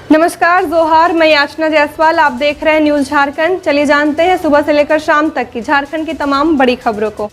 नमस्कार, जोहार। मैं याचना जायसवाल, आप देख रहे हैं न्यूज झारखंड। चलिए जानते हैं सुबह से लेकर शाम तक की झारखंड की तमाम बड़ी खबरों को।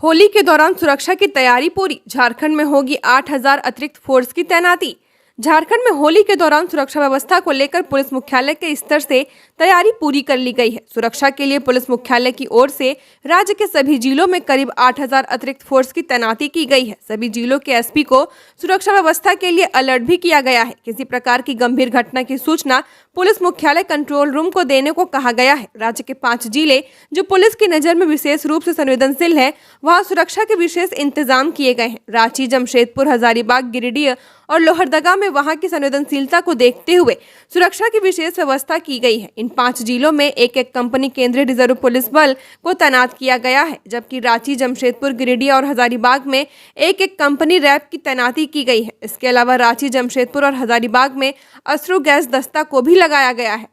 होली के दौरान सुरक्षा की तैयारी पूरी, झारखंड में होगी 8000 अतिरिक्त फोर्स की तैनाती। झारखंड में होली के दौरान सुरक्षा व्यवस्था को लेकर पुलिस मुख्यालय के स्तर से तैयारी पूरी कर ली गई है। सुरक्षा के लिए पुलिस मुख्यालय की ओर से राज्य के सभी जिलों में करीब 8000 अतिरिक्त फोर्स की तैनाती की गई है। सभी जिलों के एसपी को सुरक्षा व्यवस्था के लिए अलर्ट भी किया गया है। किसी प्रकार की गंभीर घटना की सूचना पुलिस मुख्यालय कंट्रोल रूम को देने को कहा गया है। राज्य के 5 जिले जो पुलिस की नजर में विशेष रूप से संवेदनशील है, वहाँ सुरक्षा के विशेष इंतजाम किए गए हैं। रांची, जमशेदपुर, हजारीबाग, गिरिडीह और लोहरदगा में वहां की संवेदनशीलता को देखते हुए सुरक्षा की विशेष व्यवस्था की गई है। इन 5 जिलों में एक कंपनी केंद्रीय रिजर्व पुलिस बल को तैनात किया गया है, जबकि रांची, जमशेदपुर, गिरिडीह और हजारीबाग में एक कंपनी रैप की तैनाती की गई है। इसके अलावा रांची, जमशेदपुर और हजारीबाग में अश्रु गैस दस्ता को भी लगाया गया है।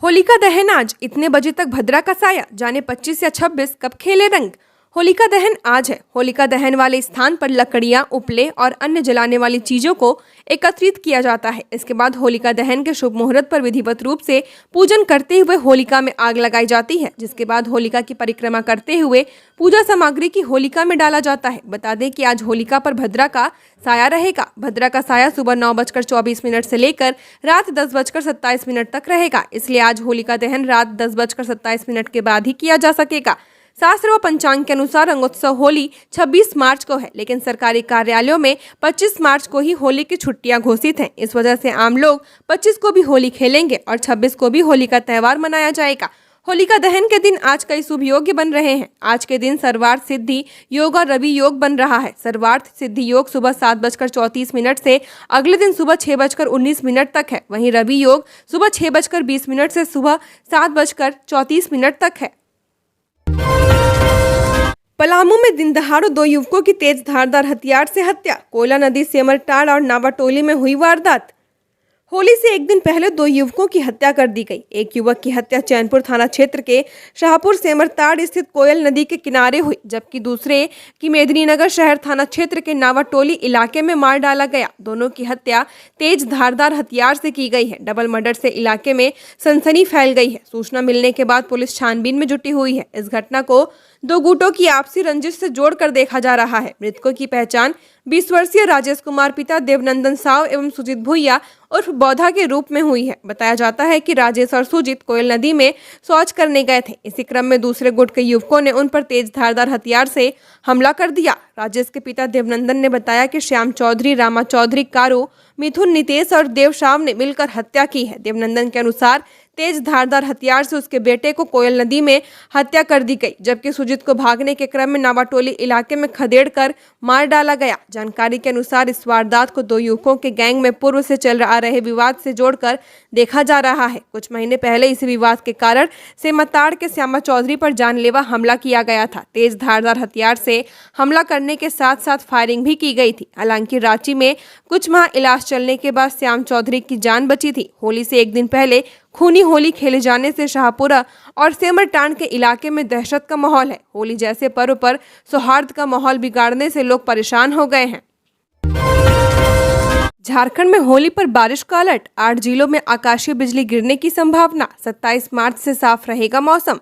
होलिका दहन आज, इतने बजे तक भद्रा का साया, जाने 25 या 26 कब खेले रंग। होलिका दहन आज है। होलिका दहन वाले स्थान पर लकड़ियां, उपले और अन्य जलाने वाली चीजों को एकत्रित किया जाता है। इसके बाद होलिका दहन के शुभ मुहूर्त पर विधिवत रूप से पूजन करते हुए होलिका में आग लगाई जाती है, जिसके बाद होलिका की परिक्रमा करते हुए पूजा सामग्री की होलिका में डाला जाता है। बता दें कि आज होलिका पर भद्रा का साया रहेगा। भद्रा का साया सुबह 9:24 से लेकर रात 10:27 तक रहेगा। इसलिए आज होलिका दहन रात 10:27 के बाद ही किया जा सकेगा। शास्त्र व पंचांग के अनुसार रंगोत्सव होली 26 मार्च को है, लेकिन सरकारी कार्यालयों में 25 मार्च को ही होली की छुट्टियां घोषित हैं। इस वजह से आम लोग 25 को भी होली खेलेंगे और 26 को भी होली का त्यौहार मनाया जाएगा। होलिका दहन के दिन आज कई शुभ योग बन रहे हैं। आज के दिन सर्वार्थ सिद्धि योग और रवि योग बन रहा है। सर्वार्थ सिद्धि योग सुबह 7:34 से अगले दिन सुबह 6:19 तक है। वहीं रवि योग सुबह 6:20 से सुबह 7:34 तक है। पलामू में दिन दहाड़ों 2 युवकों की तेज धारदार हथियार से हत्या। कोयला नदी, सेमरटांड और नावाटोली में हुई वारदात। होली से एक दिन पहले 2 युवकों की हत्या कर दी गई। एक युवक की हत्या चैनपुर थाना क्षेत्र के शाहपुर सेमरताड़ स्थित कोयल नदी के किनारे हुई, जबकि दूसरे की मेदिनीनगर शहर थाना क्षेत्र के नावाटोली इलाके में मार डाला गया। दोनों की हत्या तेज धारदार हथियार से की गई है। डबल मर्डर से इलाके में सनसनी फैल गई है। सूचना मिलने के बाद पुलिस छानबीन में जुटी हुई है। इस घटना को 2 गुटों की आपसी रंजिश से जोड़कर देखा जा रहा है। मृतकों की पहचान 20 वर्षीय राजेश कुमार पिता देवनंदन साव एवं सुजीत भुइया उर्फ बौधा के रूप में हुई है। बताया जाता है कि राजेश और सुजीत कोयल नदी में शौच करने गए थे। इसी क्रम में दूसरे गुट के युवकों ने उन पर तेज धारदार हथियार से हमला कर दिया। राजेश के पिता देवनंदन ने बताया कि श्याम चौधरी, रामा चौधरी, कारू, मिथुन, नितेश और देव शाम ने मिलकर हत्या की है। देवनंदन के अनुसार तेज धारदार हथियार से उसके बेटे को कोयल नदी में हत्या कर दी गई, जबकि सुजीत को भागने के क्रम में नावाटोली इलाके में खदेड़ कर मार डाला गया। जानकारी के अनुसार इस वारदात को 2 युवकों के गैंग में पूर्व से चल रहे विवाद से जोड़कर देखा जा रहा है। कुछ महीने पहले इसी विवाद के कारण सेमताड़ के श्यामा चौधरी पर जानलेवा हमला किया गया था। तेज धारदार हथियार से हमला करने के साथ साथ फायरिंग भी की गई थी। हालांकि रांची में कुछ माह इलाज चलने के बाद श्याम चौधरी की जान बची थी। होली से एक दिन पहले खूनी होली खेले जाने से शाहपुरा और सेमरटांड के इलाके में दहशत का माहौल है। होली जैसे पर्व पर सौहार्द का माहौल बिगाड़ने से लोग परेशान हो गए हैं। झारखंड में होली पर बारिश का अलर्ट। 8 जिलों में आकाशीय बिजली गिरने की संभावना। 27 मार्च से साफ रहेगा मौसम।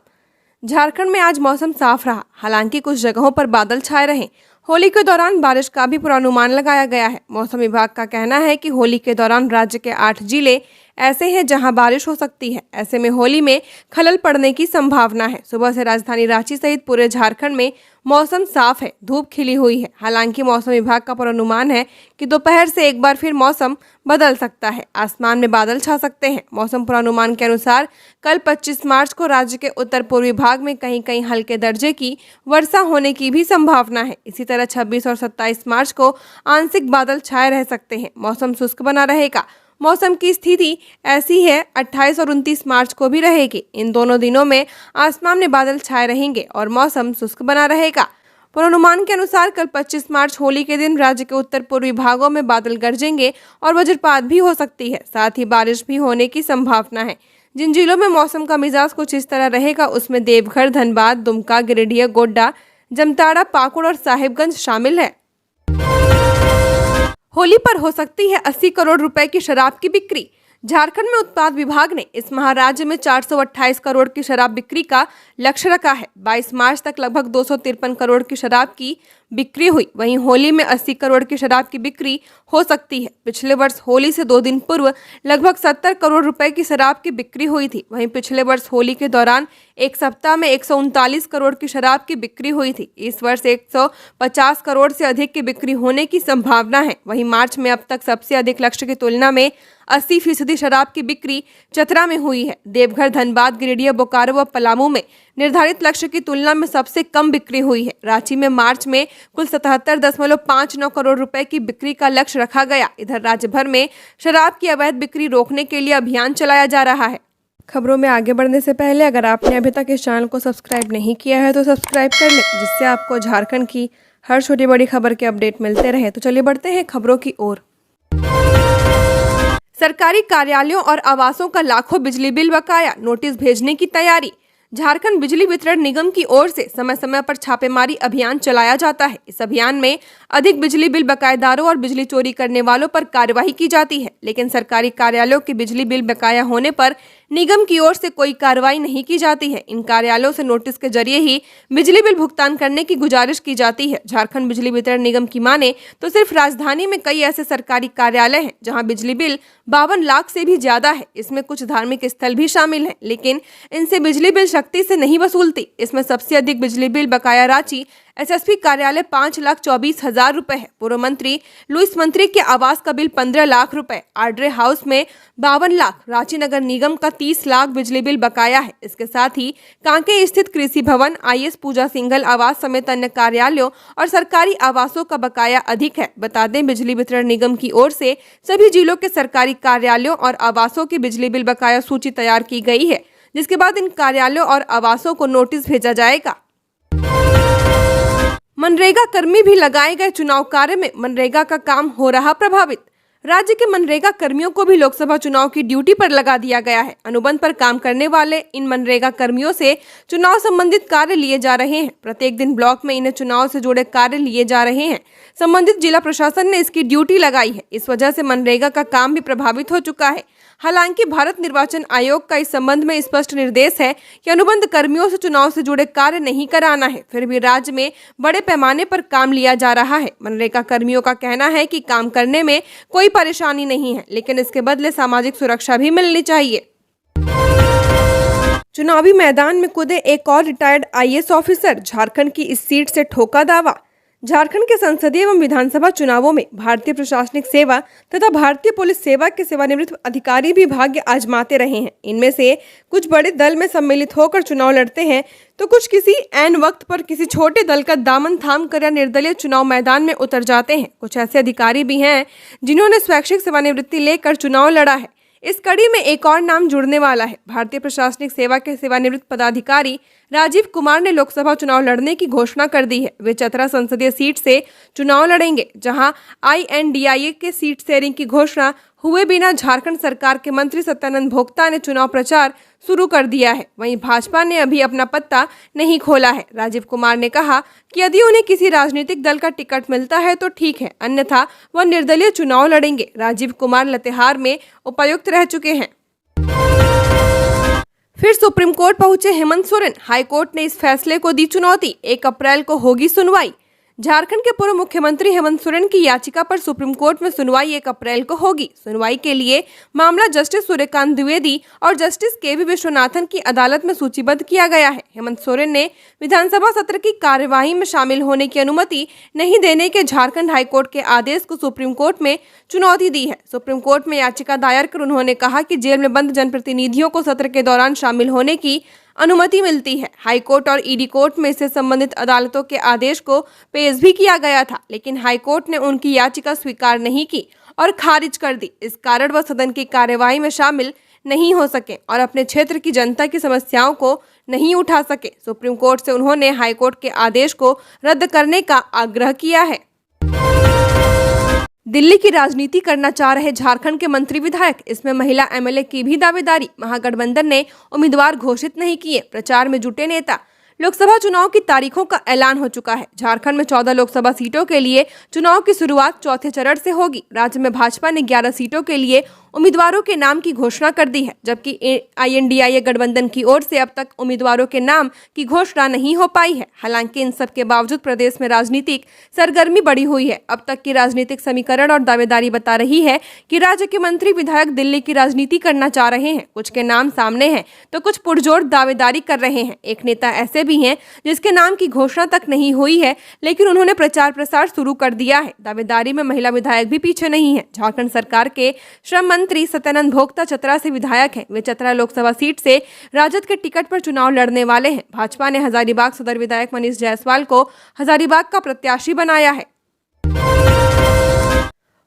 झारखंड में आज मौसम साफ रहा, हालांकि कुछ जगहों पर बादल छाए रहे। होली के दौरान बारिश का भी पूर्वानुमान लगाया गया है। मौसम विभाग का कहना है कि होली के दौरान राज्य के 8 जिले ऐसे हैं जहां बारिश हो सकती है। ऐसे में होली में खलल पड़ने की संभावना है। सुबह से राजधानी रांची सहित पूरे झारखंड में मौसम साफ है, धूप खिली हुई है। हालांकि मौसम विभाग का पूर्वानुमान है कि दोपहर से एक बार फिर मौसम बदल सकता है। आसमान में बादल छा सकते हैं। मौसम पूर्वानुमान के अनुसार कल 25 मार्च को राज्य के उत्तर पूर्वी भाग में कहीं कहीं हल्के दर्जे की वर्षा होने की भी संभावना है। इसी तरह 26 और 27 मार्च को आंशिक बादल छाए रह सकते हैं। मौसम शुष्क बना रहेगा। मौसम की स्थिति ऐसी है 28 और 29 मार्च को भी रहेगी। इन दोनों दिनों में आसमान में बादल छाए रहेंगे और मौसम शुष्क बना रहेगा। पूर्वानुमान के अनुसार कल 25 मार्च होली के दिन राज्य के उत्तर पूर्वी भागों में बादल गरजेंगे और वज्रपात भी हो सकती है। साथ ही बारिश भी होने की संभावना है। जिन जिलों में मौसम का मिजाज कुछ इस तरह रहेगा उसमें देवघर, धनबाद, दुमका, गिरिडीह, गोड्डा, जामताड़ा, पाकुड़ और साहिबगंज शामिल है। होली पर हो सकती है 80 करोड़ रुपए की शराब की बिक्री। झारखंड में उत्पाद विभाग ने इस माह राज्य में 428 करोड़ की शराब बिक्री का लक्ष्य रखा है। 22 मार्च तक लगभग 253 करोड़ की शराब की बिक्री हुई। वहीं होली में 80 करोड़ की शराब की बिक्री हो सकती है। पिछले वर्ष होली से 2 दिन पूर्व लगभग 70 करोड़ रुपए की शराब की बिक्री हुई थी। वहीं पिछले वर्ष होली के दौरान एक सप्ताह में 139 करोड़ की शराब की बिक्री हुई थी। इस वर्ष 150 करोड़ से अधिक की बिक्री होने की संभावना है। वहीं मार्च में अब तक सबसे अधिक लक्ष्य की तुलना में 80% शराब की बिक्री चतरा में हुई है। देवघर, धनबाद, गिरिडीह, बोकारो व पलामू में निर्धारित लक्ष्य की तुलना में सबसे कम बिक्री हुई है। रांची में मार्च में कुल 77.59 करोड़ रुपए की बिक्री का लक्ष्य रखा गया। इधर राज्य भर में शराब की अवैध बिक्री रोकने के लिए अभियान चलाया जा रहा है। खबरों में आगे बढ़ने से पहले अगर आपने अभी तक इस चैनल को सब्सक्राइब नहीं किया है तो सब्सक्राइब कर लें, जिससे आपको झारखंड की हर छोटी बड़ी खबर के अपडेट मिलते रहे। तो चलिए बढ़ते हैं खबरों की ओर। सरकारी कार्यालयों और आवासों का लाखों बिजली बिल बकाया, नोटिस भेजने की तैयारी। झारखंड बिजली वितरण निगम की ओर से समय समय पर छापेमारी अभियान चलाया जाता है। इस अभियान में अधिक बिजली बिल बकायेदारों और बिजली चोरी करने वालों पर कार्यवाही की जाती है। लेकिन सरकारी कार्यालयों के बिजली बिल बकाया होने पर निगम की ओर से कोई कार्रवाई नहीं की जाती है। इन कार्यालयों से नोटिस के जरिए ही बिजली बिल भुगतान करने की गुजारिश की जाती है। झारखंड बिजली वितरण निगम की माने तो सिर्फ राजधानी में कई ऐसे सरकारी कार्यालय हैं जहां बिजली बिल 52 लाख से भी ज्यादा है। इसमें कुछ धार्मिक स्थल भी शामिल हैं, लेकिन इनसे बिजली बिल सख्ती से नहीं वसूलती। इसमें सबसे अधिक बिजली बिल बकाया रांची एसएसपी कार्यालय 5,24,000 रुपए है। पूर्व मंत्री लुइस मंत्री के आवास का बिल 15 लाख रुपए, आर्ड्रे हाउस में 52 लाख, रांची नगर निगम का 30 लाख बिजली बिल बकाया है। इसके साथ ही कांके स्थित कृषि भवन, आईएएस पूजा सिंघल आवास समेत अन्य कार्यालयों और सरकारी आवासों का बकाया अधिक है। बता दें, बिजली वितरण निगम की ओर से सभी जिलों के सरकारी कार्यालयों और आवासों की बिजली बिल बकाया सूची तैयार की गई है, जिसके बाद इन कार्यालयों और आवासों को नोटिस भेजा जाएगा। मनरेगा कर्मी भी लगाए गए चुनाव कार्य में, मनरेगा का काम हो रहा प्रभावित। राज्य के मनरेगा कर्मियों को भी लोकसभा चुनाव की ड्यूटी पर लगा दिया गया है। अनुबंध पर काम करने वाले इन मनरेगा कर्मियों से चुनाव संबंधित कार्य लिए जा रहे हैं। प्रत्येक दिन ब्लॉक में इन्हें चुनाव से जुड़े कार्य लिए जा रहे हैं। संबंधित जिला प्रशासन ने इसकी ड्यूटी लगाई है। इस वजह से मनरेगा का काम भी प्रभावित हो चुका है। हालांकि भारत निर्वाचन आयोग का इस संबंध में स्पष्ट निर्देश है कि अनुबंध कर्मियों से चुनाव से जुड़े कार्य नहीं कराना है। फिर भी राज्य में बड़े पैमाने पर काम लिया जा रहा है। मनरेगा कर्मियों का कहना है कि काम करने में कोई परेशानी नहीं है, लेकिन इसके बदले सामाजिक सुरक्षा भी मिलनी चाहिए। चुनावी मैदान में कूदे एक और रिटायर्ड आईएएस ऑफिसर, झारखंड की इस सीट से ठोका दावा। झारखंड के संसदीय एवं विधानसभा चुनावों में भारतीय प्रशासनिक सेवा तथा भारतीय पुलिस सेवा के सेवानिवृत्त अधिकारी भी भाग्य आजमाते रहे हैं। इनमें से कुछ बड़े दल में सम्मिलित होकर चुनाव लड़ते हैं, तो कुछ किसी ऐन वक्त पर किसी छोटे दल का दामन थाम कर या निर्दलीय चुनाव मैदान में उतर जाते हैं। कुछ ऐसे अधिकारी भी हैं जिन्होंने स्वैच्छिक सेवानिवृत्ति लेकर चुनाव लड़ा है। इस कड़ी में एक और नाम जुड़ने वाला है। भारतीय प्रशासनिक सेवा के सेवानिवृत्त पदाधिकारी राजीव कुमार ने लोकसभा चुनाव लड़ने की घोषणा कर दी है। वे चतरा संसदीय सीट से चुनाव लड़ेंगे, जहां INDIA के सीट शेयरिंग की घोषणा हुए बिना झारखंड सरकार के मंत्री सत्यानंद भोक्ता ने चुनाव प्रचार शुरू कर दिया है। वहीं भाजपा ने अभी अपना पत्ता नहीं खोला है। राजीव कुमार ने कहा कि यदि उन्हें किसी राजनीतिक दल का टिकट मिलता है तो ठीक है, अन्यथा वह निर्दलीय चुनाव लड़ेंगे। राजीव कुमार लतेहार में उपायुक्त रह चुके हैं। फिर सुप्रीम कोर्ट पहुंचे हेमंत सोरेन, हाईकोर्ट ने इस फैसले को दी चुनौती। 1 अप्रैल को होगी सुनवाई। झारखंड के पूर्व मुख्यमंत्री हेमंत सोरेन की याचिका पर सुप्रीम कोर्ट में सुनवाई 1 अप्रैल को होगी। सुनवाई के लिए मामला जस्टिस सूर्यकांत द्विवेदी और जस्टिस केवी विश्वनाथन की अदालत में सूचीबद्ध किया गया है। हेमंत सोरेन ने विधानसभा सत्र की कार्यवाही में शामिल होने की अनुमति नहीं देने के झारखंड हाईकोर्ट के आदेश को सुप्रीम कोर्ट में चुनौती दी है। सुप्रीम कोर्ट में याचिका दायर कर उन्होंने कहा कि जेल में बंद जनप्रतिनिधियों को सत्र के दौरान शामिल होने की अनुमति मिलती है। हाईकोर्ट और ईडी कोर्ट में इससे संबंधित अदालतों के आदेश को पेश भी किया गया था, लेकिन हाईकोर्ट ने उनकी याचिका स्वीकार नहीं की और खारिज कर दी। इस कारण वह सदन की कार्यवाही में शामिल नहीं हो सके और अपने क्षेत्र की जनता की समस्याओं को नहीं उठा सके। सुप्रीम कोर्ट से उन्होंने हाईकोर्ट के आदेश को रद्द करने का आग्रह किया है। दिल्ली की राजनीति करना चाह रहे झारखंड के मंत्री विधायक, इसमें महिला एमएलए की भी दावेदारी। महागठबंधन ने उम्मीदवार घोषित नहीं किए, प्रचार में जुटे नेता। लोकसभा चुनाव की तारीखों का ऐलान हो चुका है। झारखंड में 14 लोकसभा सीटों के लिए चुनाव की शुरुआत चौथे चरण से होगी। राज्य में भाजपा ने 11 सीटों के लिए उम्मीदवारों के नाम की घोषणा कर दी है, जबकि INDIA गठबंधन की ओर से अब तक उम्मीदवारों के नाम की घोषणा नहीं हो पाई है। हालांकि इन सब के बावजूद प्रदेश में राजनीतिक सरगर्मी बढ़ी हुई है। अब तक की राजनीतिक समीकरण और दावेदारी बता रही है कि राज्य के मंत्री विधायक दिल्ली की राजनीति करना चाह रहे हैं। कुछ के नाम सामने हैं तो कुछ पुरजोर दावेदारी कर रहे हैं। एक नेता ऐसे भी हैं जिसके नाम की घोषणा तक नहीं हुई है, लेकिन उन्होंने प्रचार प्रसार शुरू कर दिया है। दावेदारी में महिला विधायक भी पीछे नहीं है। झारखंड सरकार के श्रम मंत्री सत्यानंद भोक्ता चतरा से विधायक हैं। वे चतरा लोकसभा सीट से राजद के टिकट पर चुनाव लड़ने वाले हैं। भाजपा ने हजारीबाग सदर विधायक मनीष जायसवाल को हजारीबाग का प्रत्याशी बनाया है।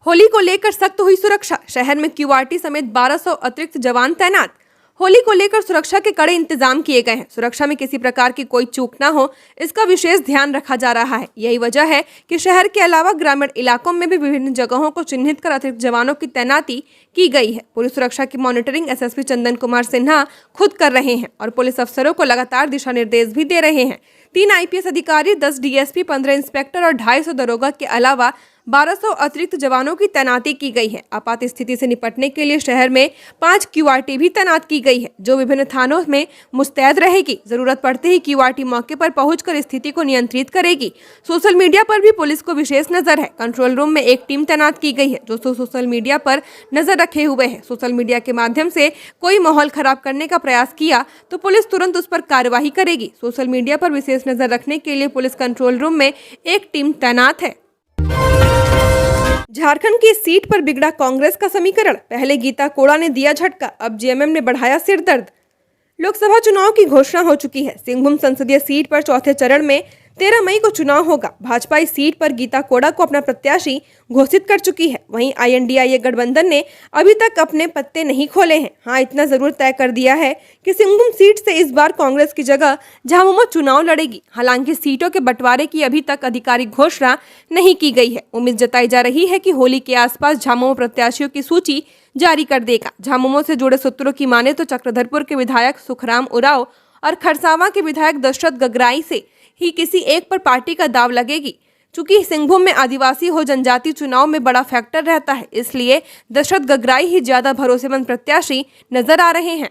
होली को लेकर सख्त हुई सुरक्षा। शहर में QRT समेत 1200 अतिरिक्त जवान तैनात। होली को लेकर सुरक्षा के कड़े इंतजाम किए गए हैं। सुरक्षा में किसी प्रकार की कोई चूक न हो, इसका विशेष ध्यान रखा जा रहा है। यही वजह है कि शहर के अलावा ग्रामीण इलाकों में भी विभिन्न जगहों को चिन्हित कर अतिरिक्त जवानों की तैनाती की गई है। पूरी सुरक्षा की मॉनिटरिंग SSP चंदन कुमार सिन्हा खुद कर रहे हैं और पुलिस अफसरों को लगातार दिशा निर्देश भी दे रहे हैं। 3 IPS अधिकारी, 10 DSP, 15 इंस्पेक्टर और 250 दरोगा के अलावा 1200 अतिरिक्त जवानों की तैनाती की गई है। आपात स्थिति से निपटने के लिए शहर में 5 QRT भी तैनात की गई है, जो विभिन्न थानों में मुस्तैद रहेगी। जरूरत पड़ते ही QRT मौके पर पहुंचकर स्थिति को नियंत्रित करेगी। सोशल मीडिया पर भी पुलिस को विशेष नजर है। कंट्रोल रूम में एक टीम तैनात की गई है जो सोशल मीडिया पर नजर रखे हुए है। सोशल मीडिया के माध्यम से कोई माहौल खराब करने का प्रयास किया तो पुलिस तुरंत उस पर कार्यवाही करेगी। सोशल मीडिया पर विशेष नजर रखने के लिए पुलिस कंट्रोल रूम में एक टीम तैनात है। झारखंड की सीट पर बिगड़ा कांग्रेस का समीकरण। पहले गीता कोड़ा ने दिया झटका, अब JMM ने बढ़ाया सिरदर्द। लोकसभा चुनाव की घोषणा हो चुकी है। सिंहभूम संसदीय सीट पर चौथे चरण में 13 मई को चुनाव होगा। भाजपा इस सीट पर गीता कोड़ा को अपना प्रत्याशी घोषित कर चुकी है। वहीं INDIA गठबंधन ने अभी तक अपने पत्ते नहीं खोले हैं। हाँ, इतना जरूर तय कर दिया है कि सिंहभूम सीट से इस बार कांग्रेस की जगह झामुमो चुनाव लड़ेगी। हालांकि सीटों के बंटवारे की अभी तक आधिकारिक घोषणा नहीं की गई है। उम्मीद जताई जा रही है कि होली के आसपास झामुमो प्रत्याशियों की सूची जारी कर देगा। झामुमो से जुड़े सूत्रों की माने तो चक्रधरपुर के विधायक सुखराम उरांव और खरसावां के विधायक दशरथ गगराई से ही किसी एक पर पार्टी का दाव लगेगी। चूंकि सिंहभूम में आदिवासी हो जनजाति चुनाव में बड़ा फैक्टर रहता है, इसलिए दशरथ गगराई ही ज्यादा भरोसेमंद प्रत्याशी नजर आ रहे हैं।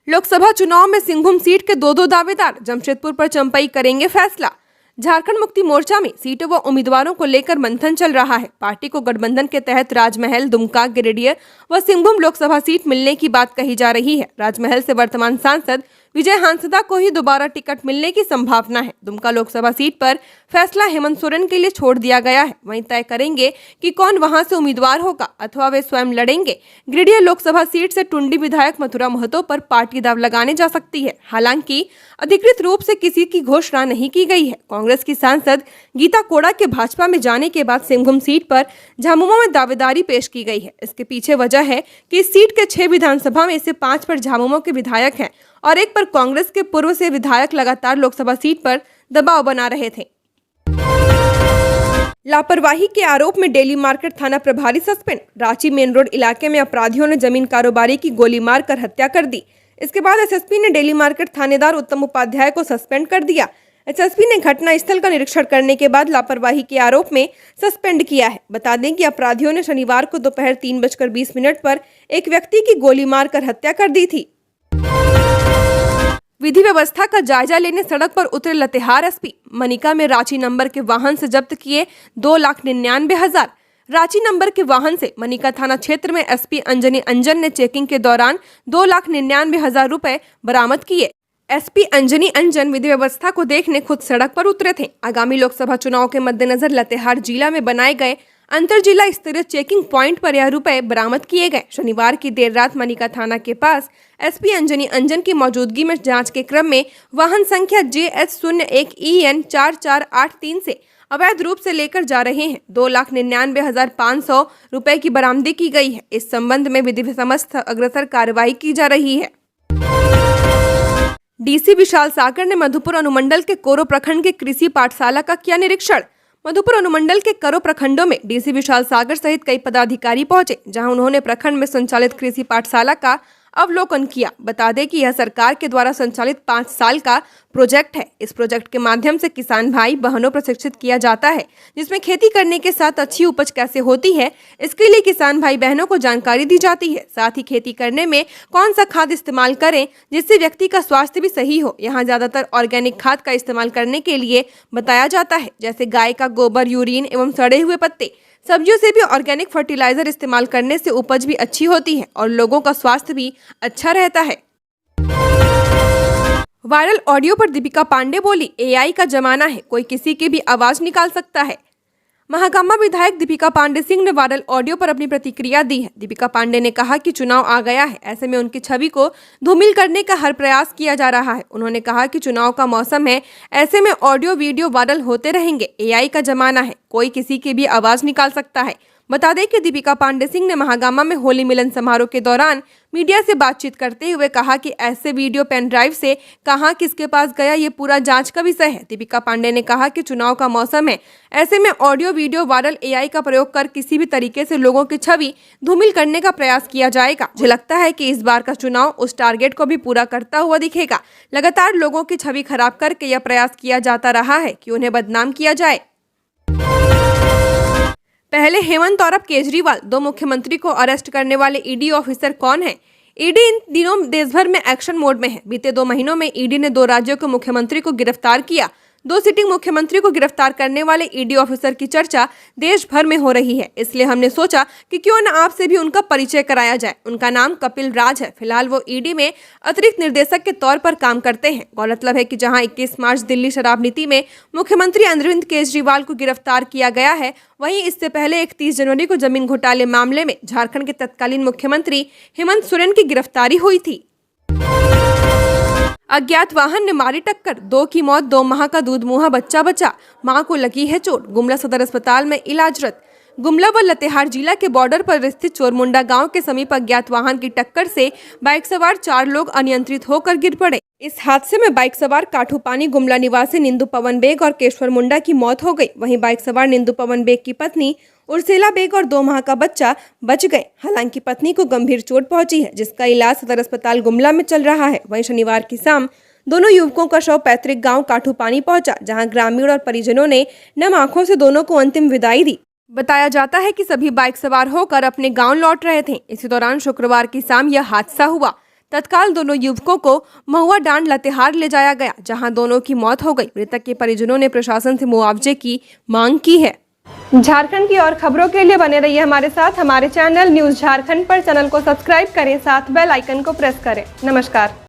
लोकसभा चुनाव में सिंहभूम सीट के 2 दावेदार जमशेदपुर पर चंपई करेंगे फैसला। झारखंड मुक्ति मोर्चा में सीटों व उम्मीदवारों को लेकर मंथन चल रहा है। पार्टी को गठबंधन के तहत राजमहल, दुमका, गिरिडीह व सिंहभूम लोकसभा सीट मिलने की बात कही जा रही है। राजमहल से वर्तमान सांसद विजय हांसदा को ही दोबारा टिकट मिलने की संभावना है। दुमका लोकसभा सीट पर फैसला हेमंत सोरेन के लिए छोड़ दिया गया है। वहीं तय करेंगे कि कौन वहां से उम्मीदवार होगा अथवा वे स्वयं लड़ेंगे। गिरिडीह लोकसभा सीट से टुंडी विधायक मथुरा महतो पर पार्टी दाव लगाने जा सकती है। हालांकि अधिकृत रूप से किसी की घोषणा नहीं की गई है। कांग्रेस की सांसद गीता कोड़ा के भाजपा में जाने के बाद सिंहभूम सीट पर झामुमो में दावेदारी पेश की गई है। इसके पीछे वजह है कि इस सीट के 6 विधानसभा में से 5 पर झामुमो के विधायक हैं और 1 पर कांग्रेस के पूर्व से विधायक लगातार लोकसभा सीट पर दबाव बना रहे थे। लापरवाही के आरोप में डेली मार्केट थाना प्रभारी सस्पेंड। रांची मेन रोड इलाके में अपराधियों ने जमीन कारोबारी की गोली मारकर हत्या कर दी। इसके बाद SSP ने डेली मार्केट थानेदार उत्तम उपाध्याय को सस्पेंड कर दिया। SSP ने घटना स्थल का निरीक्षण करने के बाद लापरवाही के आरोप में सस्पेंड किया है। बता दें कि अपराधियों ने शनिवार को दोपहर 3:20 पर एक व्यक्ति की गोली मारकर हत्या कर दी थी। विधि व्यवस्था का जायजा लेने सड़क पर उतरे लातेहार SP। मनिका में रांची नंबर के वाहन से जब्त किए 2,99,000। रांची नंबर के वाहन से मनिका थाना क्षेत्र में SP अंजनी अंजन ने चेकिंग के दौरान 2,99,000 रुपए बरामद किए। SP अंजनी अंजन विधि व्यवस्था को देखने खुद सड़क पर उतरे थे। आगामी लोकसभा चुनाव के मद्देनजर लातेहार जिला में बनाए गए अंतर जिला स्तरीय चेकिंग पॉइंट पर यह रुपए बरामद किए गए। शनिवार की देर रात मनिका थाना के पास SP अंजनी अंजन की मौजूदगी में जांच के क्रम में वाहन संख्या JH01EN 4483 से अवैध रूप से लेकर जा रहे हैं 2,99,500 रुपए की बरामदी की गई है। इस संबंध में विधि समस्त अग्रसर कार्रवाई की जा रही है। DC विशाल सागर ने मधुपुर अनुमंडल के कोरो प्रखंड के कृषि पाठशाला का किया निरीक्षण। मधुपुर अनुमंडल के करो प्रखंडों में DC विशाल सागर सहित कई पदाधिकारी पहुंचे, जहां उन्होंने प्रखंड में संचालित कृषि पाठशाला का अवलोकन किया। बता दें कि यह सरकार के द्वारा संचालित 5 साल का प्रोजेक्ट है। इस प्रोजेक्ट के माध्यम से किसान भाई बहनों प्रशिक्षित किया जाता है, जिसमें खेती करने के साथ अच्छी उपज कैसे होती है, इसके लिए किसान भाई बहनों को जानकारी दी जाती है। साथ ही खेती करने में कौन सा खाद इस्तेमाल करें जिससे व्यक्ति का स्वास्थ्य भी सही हो। यहाँ ज्यादातर ऑर्गेनिक खाद का इस्तेमाल करने के लिए बताया जाता है, जैसे गाय का गोबर, यूरिन एवं सड़े हुए पत्ते। सब्जियों से भी ऑर्गेनिक फर्टिलाइजर इस्तेमाल करने से उपज भी अच्छी होती है और लोगों का स्वास्थ्य भी अच्छा रहता है। वायरल ऑडियो पर दीपिका पांडे बोली, एआई का जमाना है, कोई किसी की भी आवाज निकाल सकता है। महागामा विधायक दीपिका पांडे सिंह ने वायरल ऑडियो पर अपनी प्रतिक्रिया दी है। दीपिका पांडे ने कहा कि चुनाव आ गया है, ऐसे में उनकी छवि को धूमिल करने का हर प्रयास किया जा रहा है। उन्होंने कहा कि चुनाव का मौसम है, ऐसे में ऑडियो वीडियो वायरल होते रहेंगे। एआई का जमाना है, कोई किसी की भी आवाज निकाल सकता है। बता दें कि दीपिका पांडे सिंह ने महागामा में होली मिलन समारोह के दौरान मीडिया से बातचीत करते हुए कहा कि ऐसे वीडियो पेन ड्राइव से कहां किसके पास गया, ये पूरा जांच का विषय है। दीपिका पांडे ने कहा कि चुनाव का मौसम है, ऐसे में ऑडियो वीडियो वायरल एआई का प्रयोग कर किसी भी तरीके से लोगों की छवि धूमिल करने का प्रयास किया जाएगा। मुझे लगता है कि इस बार का चुनाव उस टारगेट को भी पूरा करता हुआ दिखेगा। लगातार लोगों की छवि खराब करके यह प्रयास किया जाता रहा है कि उन्हें बदनाम किया जाए। पहले हेमंत और अब केजरीवाल, 2 मुख्यमंत्री को अरेस्ट करने वाले ईडी ऑफिसर कौन है? ईडी इन दिनों देश भर में एक्शन मोड में है। बीते 2 महीनों में ईडी ने 2 राज्यों के मुख्यमंत्री को गिरफ्तार किया। 2 सिटिंग मुख्यमंत्री को गिरफ्तार करने वाले ईडी ऑफिसर की चर्चा देश भर में हो रही है, इसलिए हमने सोचा कि क्यों न आपसे भी उनका परिचय कराया जाए। उनका नाम कपिल राज है। फिलहाल वो ईडी में अतिरिक्त निर्देशक के तौर पर काम करते हैं। गौरतलब है कि जहां 21 मार्च दिल्ली शराब नीति में मुख्यमंत्री अरविंद केजरीवाल को गिरफ्तार किया गया है, वहीं इससे पहले 31 जनवरी को जमीन घोटाले मामले में झारखंड के तत्कालीन मुख्यमंत्री हेमंत सोरेन की गिरफ्तारी हुई थी। अज्ञात वाहन ने मारी टक्कर, 2 की मौत, 2 माह का दूध मुहा बच्चा बचा, मां को लगी है चोट। गुमला सदर अस्पताल में इलाजरत। गुमला व लातेहार जिला के बॉर्डर पर स्थित चोरमुंडा गांव के समीप अज्ञात वाहन की टक्कर से बाइक सवार 4 लोग अनियंत्रित होकर गिर पड़े। इस हादसे में बाइक सवार काठूपानी गुमला निवासी निंदू पवन बेग और केशवर मुंडा की मौत हो गई। वहीं बाइक सवार निंदू पवन बेग की पत्नी उर्सेला बेग और 2 माह का बच्चा बच गए। हालांकि पत्नी को गंभीर चोट पहुंची है, जिसका इलाज सदर अस्पताल गुमला में चल रहा है। वहीं शनिवार की शाम दोनों युवकों का शव पैतृक गांव काठूपानी पहुंचा, जहां ग्रामीण और परिजनों ने नम आंखों से दोनों को अंतिम विदाई दी। बताया जाता है कि सभी बाइक सवार होकर अपने गांव लौट रहे थे। इसी दौरान शुक्रवार की शाम यह हादसा हुआ। तत्काल दोनों युवकों को महुआ डांड लातेहार ले जाया गया, जहां दोनों की मौत हो गई। मृतक के परिजनों ने प्रशासन से मुआवजे की मांग की है। झारखंड की और खबरों के लिए बने रहिए हमारे साथ। हमारे चैनल न्यूज झारखंड पर चैनल को सब्सक्राइब करें, साथ बेल आइकन को प्रेस करें। नमस्कार।